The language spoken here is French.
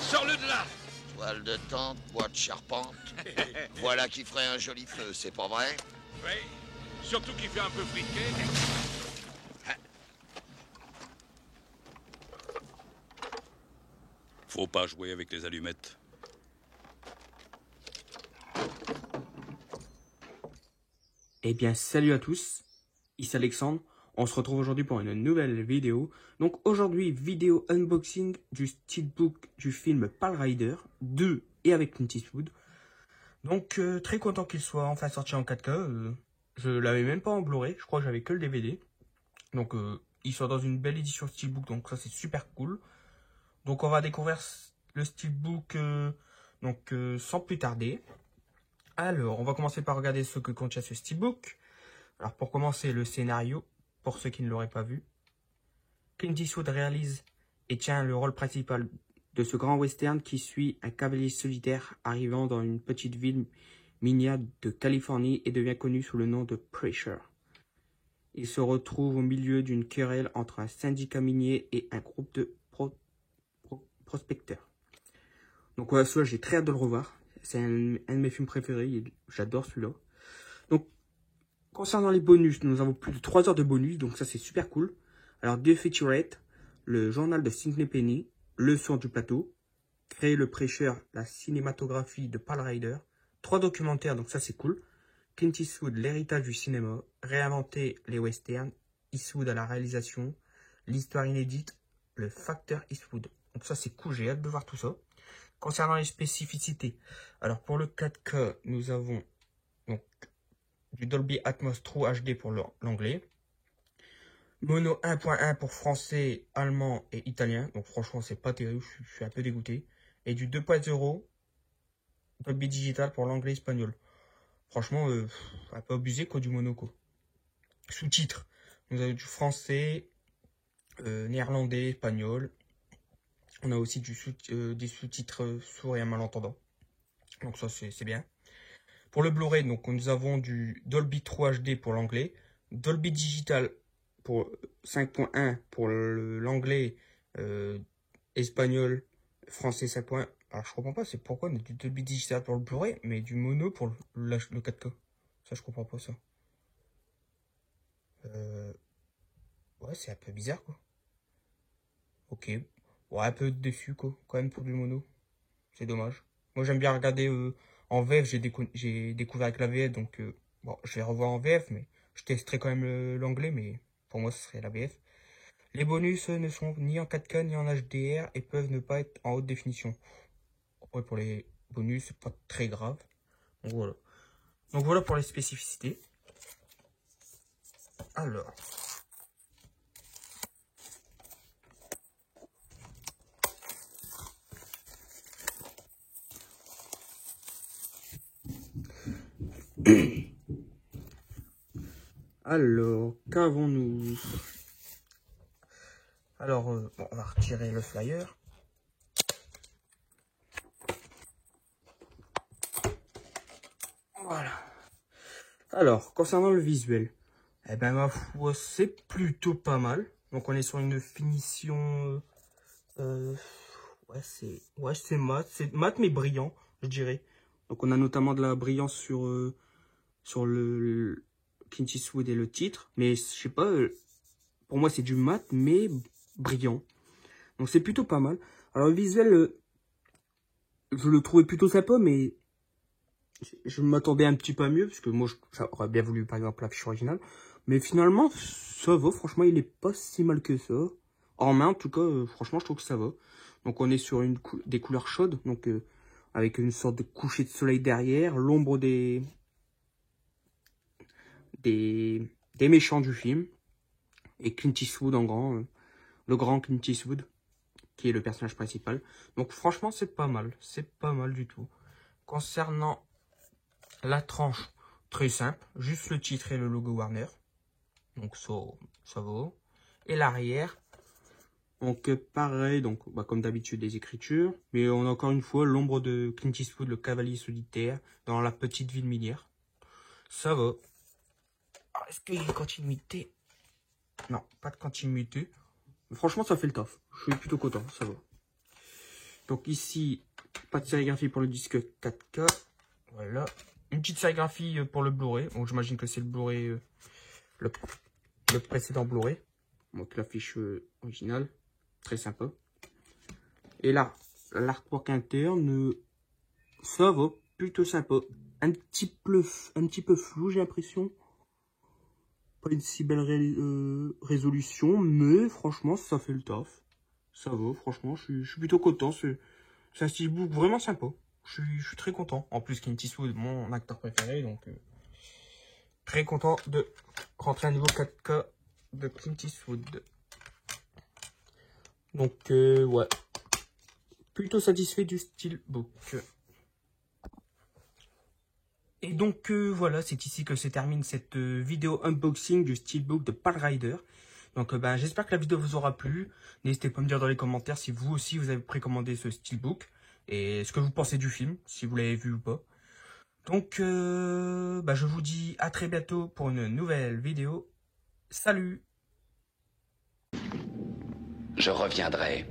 sors-le de là. Toile de tente, bois de charpente. Voilà qui ferait un joli feu, c'est pas vrai? Oui, surtout qu'il fait un peu friqué. Faut pas jouer avec les allumettes. Eh bien, salut à tous, ici Alexandre. On se retrouve aujourd'hui pour une nouvelle vidéo. Donc aujourd'hui, vidéo unboxing du steelbook du film Pale Rider 2 et avec Clint Eastwood. Donc très content qu'il soit enfin sorti en 4K. Je l'avais même pas en Blu-ray, je crois que j'avais que le DVD. Donc il sort dans une belle édition steelbook, donc ça c'est super cool. Donc on va découvrir le steelbook sans plus tarder. Alors, on va commencer par regarder ce que contient ce steelbook. Alors, pour commencer, le scénario, pour ceux qui ne l'auraient pas vu. Clint Eastwood réalise et tient le rôle principal de ce grand western qui suit un cavalier solitaire arrivant dans une petite ville minière de Californie et devient connu sous le nom de Preacher. Il se retrouve au milieu d'une querelle entre un syndicat minier et un groupe de prospecteurs. Donc voilà, celui-là, j'ai très hâte de le revoir. C'est un de mes films préférés, j'adore celui-là. Donc, concernant les bonus, nous avons plus de 3 heures de bonus, donc ça c'est super cool. Alors, 2 featurettes, le journal de Sidney Penny, le son du plateau, créer le prêcheur, la cinématographie de Pale Rider, 3 documentaires, donc ça c'est cool. Clint Eastwood, l'héritage du cinéma, réinventer les westerns, Eastwood à la réalisation, l'histoire inédite, le facteur Eastwood. Donc ça c'est cool, j'ai hâte de voir tout ça. Concernant les spécificités, alors pour le 4K, nous avons donc du Dolby Atmos True HD pour l'anglais, mono 1.1 pour français, allemand et italien, donc franchement c'est pas terrible, je suis un peu dégoûté, et du 2.0 Dolby Digital pour l'anglais et espagnol. Franchement, un peu abusé quoi du mono quoi. Sous-titres, nous avons du français, néerlandais, espagnol. On a aussi des sous-titres sourds et un malentendant. Donc ça, c'est bien. Pour le Blu-ray, donc nous avons du Dolby True HD pour l'anglais, Dolby Digital pour 5.1 pour l'anglais, espagnol, français 5.1. Alors je comprends pas, c'est pourquoi on a du Dolby Digital pour le Blu-ray, mais du mono pour le 4K. Ça, je comprends pas ça. Ouais, c'est un peu bizarre, quoi. Ok. Ouais, un peu déçu, quoi, quand même, pour du mono. C'est dommage. Moi, j'aime bien regarder en VF. J'ai découvert avec la VF, donc bon, je vais revoir en VF, mais je testerai quand même l'anglais, mais pour moi, ce serait la VF. Les bonus ne sont ni en 4K ni en HDR et peuvent ne pas être en haute définition. Après, pour les bonus, c'est pas très grave. Donc voilà. Donc voilà pour les spécificités. Alors. Alors, qu'avons-nous? Alors, bon, on va retirer le flyer. Voilà. Alors, concernant le visuel, eh ben, ma foi, c'est plutôt pas mal. Donc, on est sur une finition... ouais, c'est mat. C'est mat, mais brillant, je dirais. Donc, on a notamment de la brillance sur le Clint Eastwood et le titre. Mais, je sais pas, pour moi, c'est du mat, mais brillant. Donc, c'est plutôt pas mal. Alors, le visuel, je le trouvais plutôt sympa, mais je m'attendais un petit peu à mieux, parce que moi, j'aurais bien voulu, par exemple, l'affiche originale. Mais finalement, ça va. Franchement, il est pas si mal que ça. En main, en tout cas, franchement, je trouve que ça va. Donc, on est sur des couleurs chaudes, donc avec une sorte de coucher de soleil derrière, l'ombre des méchants du film, et Clint Eastwood en grand, le grand Clint Eastwood, qui est le personnage principal. Donc, franchement, c'est pas mal du tout. Concernant la tranche, très simple, juste le titre et le logo Warner. Donc ça va. Et l'arrière, donc pareil, donc bah, comme d'habitude des écritures, mais on a encore une fois l'ombre de Clint Eastwood, le cavalier solitaire, dans la petite ville minière. Ça va. Est-ce qu'il y a une continuité? Non, pas de continuité. Mais franchement, ça fait le taf. Je suis plutôt content, ça va. Donc ici, pas de sérigraphie pour le disque 4K. Voilà. Une petite sérigraphie pour le Blu-ray. Bon, j'imagine que c'est le Blu-ray, le précédent Blu-ray. Donc l'affiche originale. Très sympa. Et là, l'artwork interne, ça va, plutôt sympa. Un petit peu flou, j'ai l'impression. Pas une si belle résolution, mais franchement, ça fait le taf. Ça va, franchement, je suis plutôt content. C'est un steelbook vraiment sympa. Je suis très content. En plus, Clint Eastwood, mon acteur préféré, donc très content de rentrer à niveau 4K de Clint Eastwood. Donc, ouais. Plutôt satisfait du steelbook. Et donc voilà, c'est ici que se termine cette vidéo unboxing du steelbook de Pale Rider. Donc j'espère que la vidéo vous aura plu. N'hésitez pas à me dire dans les commentaires si vous aussi vous avez précommandé ce steelbook. Et ce que vous pensez du film, si vous l'avez vu ou pas. Donc je vous dis à très bientôt pour une nouvelle vidéo. Salut! Je reviendrai.